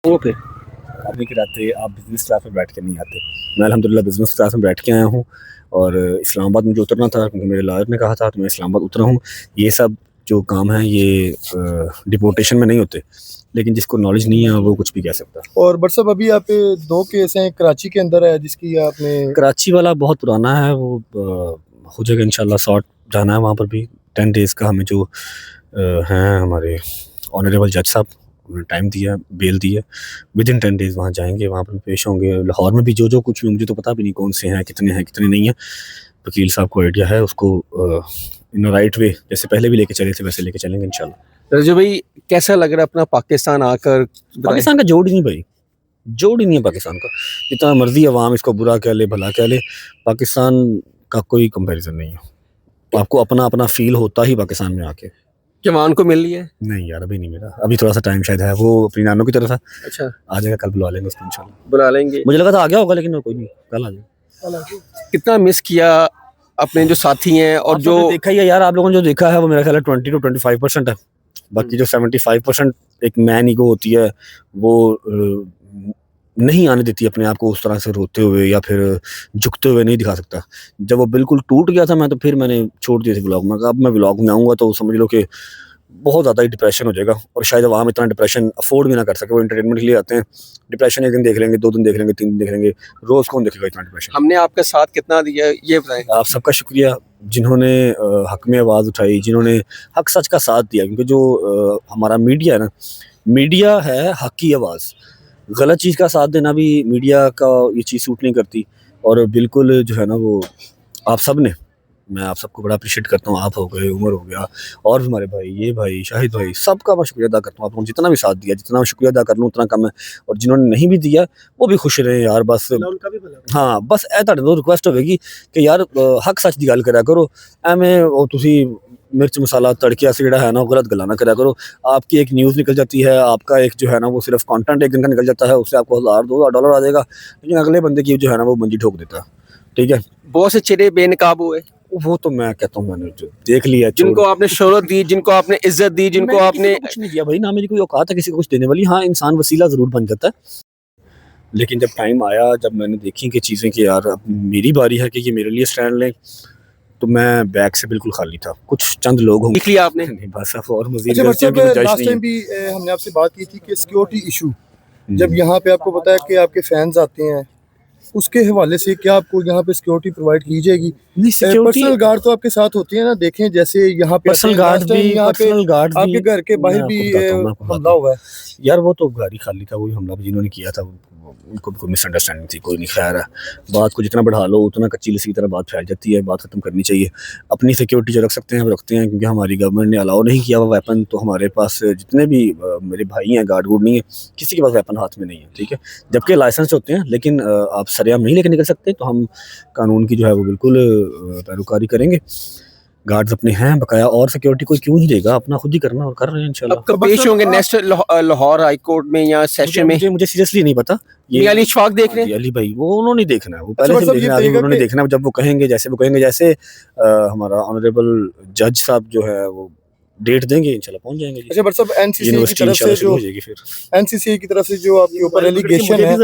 वो फिर आप नहीं कराते, आप बिजनेस क्लास में बैठ के नहीं आते। मैं अल्हम्दुलिल्लाह बिजनेस क्लास में बैठ के आया हूँ और इस्लामाबाद मुझे उतरना था क्योंकि मेरे लॉयर ने कहा था, तो मैं इस्लामाबाद उतरा हूँ। ये सब जो काम है ये डिपोर्टेशन में नहीं होते, लेकिन जिसको नॉलेज नहीं है वो कुछ भी कह सकता है। और बट साहब अभी आप पे 2 केस हैं, कराची के अंदर है जिसकी आपने कराची वाला बहुत पुराना है, वो हो जाएगा इंशाल्लाह सॉर्ट। जाना है वहाँ पर भी 10 डेज़ का। हमें जो हैं हमारे ऑनरेबल जज साहब, उन्होंने टाइम दिया, बेल दी है। विद इन 10 डेज़ वहाँ जाएंगे, वहाँ पर पेश होंगे। लाहौर में भी जो कुछ भी, मुझे तो पता भी नहीं कौन से हैं कितने नहीं हैं। वकील साहब को आइडिया है, उसको इन राइट वे जैसे पहले भी लेके चले थे वैसे लेके चलेंगे इंशाल्लाह। रजब भाई कैसा लग रहा है अपना पाकिस्तान आकर? पाकिस्तान का जोड़ ही नहीं भाई, जोड़ ही नहीं है पाकिस्तान का। जितना मर्जी अवाम इसको बुरा कह ले भला कह ले, पाकिस्तान का कोई कंपैरिजन नहीं है। आपको अपना अपना फील होता ही पाकिस्तान में आके। जवान को मिल लिया है? नहीं यार अभी नहीं मिला, अभी थोड़ा सा टाइम शायद है। वो अपनी नानों की तरफ था। अच्छा, आ जाएगा, कल बुला लेंगे उसको इंशाल्लाह। बुला लेंगे। मुझे लगा था आ गया होगा, लेकिन कोई नहीं, कल आ जाएगा। कितना मिस किया अपने जो साथी हैं और जो देखा ही है यार, आप लोगों ने जो देखा है वो मेरा ख्याल है 20 to 25% है। बाकी जो 75% एक मैन ईगो होती है वो नहीं आने देती अपने आप को उस तरह से रोते हुए या फिर झुकते हुए नहीं दिखा सकता। जब वो बिल्कुल टूट गया था मैं, तो फिर मैंने छोड़ दिया था व्लॉग में। अब मैं व्लॉग में आऊँगा तो समझ लो कि बहुत ज़्यादा ही डिप्रेशन हो जाएगा, और शायद वहाँ इतना डिप्रेशन अफोर्ड भी ना कर सके। वो एंटरटेनमेंट के लिए आते हैं, डिप्रेशन एक दिन देख लेंगे, 2 दिन देख लेंगे, 3 दिन देख लेंगे, रोज़ कौन देखेगा इतना डिप्रेशन। हमने आपका साथ कितना दिया ये बताएं। आप सबका शुक्रिया जिन्होंने हक में आवाज़ उठाई, जिन्होंने हक सच का साथ दिया। क्योंकि जो हमारा मीडिया है ना, मीडिया है हक की आवाज़। गलत चीज़ का साथ देना भी मीडिया का ये चीज़ सूट नहीं करती। और बिल्कुल जो है ना वो आप सब ने, मैं आप सबको बड़ा अप्रिशिएट करता हूँ। आप हो गए, उमर हो गया, और भी हमारे भाई, ये भाई, शाहिद भाई, सबका मैं शुक्रिया अदा करता हूँ। आप लोगों ने जितना भी साथ दिया, जितना मैं शुक्रिया अदा कर लूँ उतना कम है। और जिन्होंने नहीं भी दिया वो भी खुश रहे यार, बस। हाँ बस ए तुहाडे तो रिक्वेस्ट होगी कि यार हक सच की गल करा करो। एवें वो तुसी मिर्च मसाला तड़के से जोड़ा है ना, गलत गल्लां ना करा करो। आपकी एक न्यूज़ निकल जाती है, आपका एक जो है ना वो सिर्फ कंटेंट एक दिन का निकल जाता है, उससे आपको $1000-2000 आ जाएगा, लेकिन अगले बंदे की जो है ना वो मंजी ठोक देता है। ठीक है, बहुत से चेहरे बेनकाब हुए। वो तो मैं कहता हूँ मैंने जो देख लिया, जिनको आपने शोहरत दी, जिनको आपने इज्जत दी, जिनको आपने कुछ नहीं दिया भाई, ना मेरी कोई औकात है किसी को कुछ देने वाली। हाँ इंसान वसीला ज़रूर बन जाता है, लेकिन जब टाइम आया, जब मैंने देखी कि चीज़ें कि यार अब मेरी बारी है कि ये मेरे लिए स्टैंड लें, तो मैं बैग से बिल्कुल खाली था। कुछ चंद लोग होंगे, देख लिया आपने? नहीं बस अब और मज़ीद अच्छा, लास्ट टाइम भी हमने आपसे बात की थी कि सिक्योरिटी इशू जब यहाँ पे आपको बताया कि आपके फैंस आते हैं, उसके हवाले से क्या आपको यहाँ पे सिक्योरिटी प्रोवाइड की जाएगी? पर्सनल गार्ड तो आपके साथ होती है ना, देखें जैसे यहाँ पे पर्सनल गार्ड भी, आपके घर के बाहर भी हमला हुआ है यार। वो तो घर ही खाली था, वही हमला जिन्होंने किया था उनको भी कोई मिसअंडरस्टैंडिंग थी, कोई नहीं। खैर है, बात को जितना बढ़ा लो उतना कच्ची लस्सी की तरह बात फैल जाती है। बात खत्म करनी चाहिए। अपनी सिक्योरिटी जो रख सकते हैं हम रखते हैं, क्योंकि हमारी गवर्नमेंट ने अलाउ नहीं किया वो वेपन। तो हमारे पास जितने भी मेरे भाई हैं, गार्ड वुड नहीं है, किसी के पास वेपन हाथ में नहीं है। ठीक है, जबकि लाइसेंस होते हैं, लेकिन आप सरेआम नहीं लेके निकल सकते। तो हम कानून की जो है वो बिल्कुल पैरोकारी करेंगे। गार्ड्स अपने हैं बकाया, और सिक्योरिटी कोई क्यों नहीं देगा, अपना खुद ही करना, और कर रहे हैं इंशाल्लाह। अब कब पेश होंगे नेक्स्ट लाहौर हाई कोर्ट में या सेशन में? मुझे सीरियसली नहीं पता। ये अली इशफाक देख रहे हैं? अली भाई वो उन्होंने देखना है, वो पहले से देखना है, उन्होंने देखना है। जब वो कहेंगे, जैसे हमारा ऑनरेबल जज साहब जो है वो डेट देंगे, इंशाल्लाह पहुंच जाएंगे। अच्छा बट सब एनसीसी की तरफ से जो एनसीसी की तरफ से जो आपके ऊपर एलिगेशन है,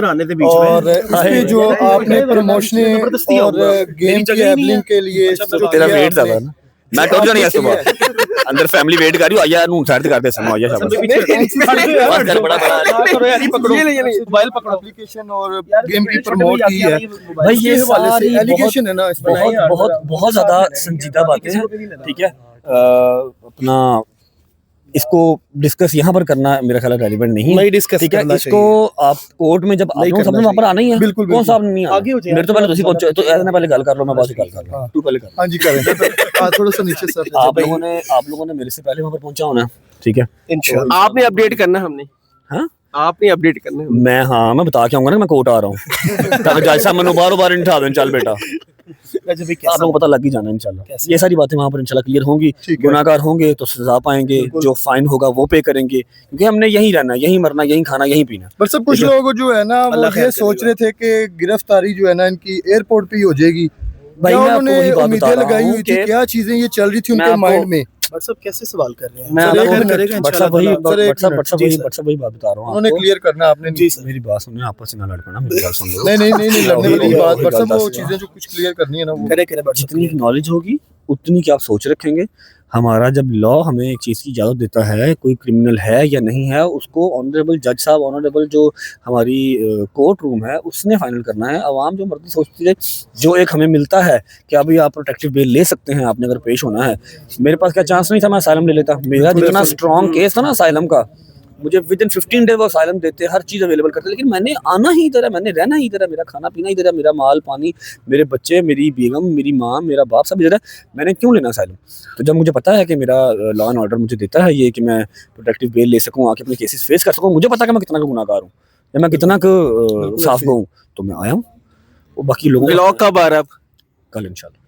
और इसपे जो आपने प्रमोशन और गेम की हैंडलिंग के लिए जो तेरा वेट ज्यादा है ना, मैं टोट जानी है सुबह अंदर फैमिली वेट कर रही हूं। आया नू साइड करते समय आया शाबाश कर बड़ा यानी पकड़ो, ये मोबाइल पकड़ो। एप्लीकेशन और गेम की प्रमोट की है भाई, ये सारी एलिगेशन है ना, बहुत ज्यादा संजीदा बातें हैं। ठीक है, अपना इसको डिस्कस यहाँ पर करना मेरा ख्याल रेलेवेंट नहीं है। ठीक है, इसको आप कोर्ट में जब सबने वहाँ पर आना ही है। बिल्कुल कौन सा नहीं आगे मेरे तो पहले तुसी पहुंचे, तो ऐसे ना पहले गल कर लो, मैं बाद में गल कर लूं। तू पहले कर। हां जी करें। थोड़ा सा नीचे सर। आप लोगों ने मेरे से पहले वहाँ पर पहुंचा होना। ठीक है, इंशाल्लाह आपने अपडेट करना, हमने हाँ आपने अपडेट करना है। मैं बता के आऊंगा ना मैं कोर्ट आ रहा हूँ, ताकि जज साहब मैंने बार नहीं उठा दें। चल बेटा, आप लोगों को पता लग ही जाना इंशाल्लाह। ये सारी बातें वहाँ पर इंशाल्लाह क्लियर होंगी। गुनाहगार होंगे तो सजा पाएंगे, जो फाइन होगा वो पे करेंगे, क्योंकि हमने यहीं रहना, यहीं मरना, यहीं खाना, यहीं पीना। पर सब कुछ लोग जो है ना वो ये सोच रहे थे कि गिरफ्तारी जो है ना इनकी एयरपोर्ट पे ही हो जाएगी। भाई मैं आपको वही बात बता रहा लगाई हुई थी, क्या चीजें ये चल रही थी उनके माइंड में। व्हाट्सएप कैसे सवाल कर रहे हैं? मैं सर, आपको- एक मिनट, करेगा व्हाट्सएप वही इंशाल्लाह। सर, एक व्हाट्सएप मिनट, वही बात बता रहा हूँ उन्होंने आपको। क्लियर करना आपने जी सर। मेरी बात सुनिए, आपस में ना लड़ पड़ना, मेरी बात सुन लो। नहीं नहीं नहीं नहीं लड़ने वाली वही- बात वही व्हाट्सएप वो दस- चीजें जो कुछ क्लियर करनी है ना वो करे व्हाट्सएप जितनी नॉलेज होगी उतनी की आप सोच रखेंगे। हमारा जब लॉ हमें एक चीज़ की इजाज़त देता है, कोई क्रिमिनल है या नहीं है, उसको ऑनरेबल जज साहब, ऑनरेबल जो हमारी कोर्ट रूम है, उसने फाइनल करना है। आवाम जो मर्जी सोचती है, जो एक हमें मिलता है कि अभी आप प्रोटेक्टिव बेल ले सकते हैं, आपने अगर पेश होना है। मेरे पास क्या चांस नहीं था, मैं असाइलम ले लेता। मेरा जितना स्ट्रॉन्ग केस था ना असाइलम का, मुझे विद इन 15 डेज वो असाइलम देते, हर चीज़ अवेलेबल करते, लेकिन मैंने आना ही इधर है, मैंने रहना ही इधर है, मेरा खाना पीना इधर है, मेरा माल पानी, मेरे बच्चे, मेरी बेगम, मेरी माँ, मेरा बाप सब इधर है। मैंने क्यों लेना असाइलम? तो जब मुझे पता है कि मेरा लॉ एंड ऑर्डर मुझे देता है ये कि मैं प्रोटेक्टिव बेल ले सकूँ, आके अपने केसेस फेस कर सकूँ, मुझे पता है कि मैं कितना का गुनाहगार हूँ या मैं कितना का साफ हूँ, तो मैं आया हूँ। वो बाकी लोगों ब्लॉग कब आ रहा है? कल इंशाल्लाह।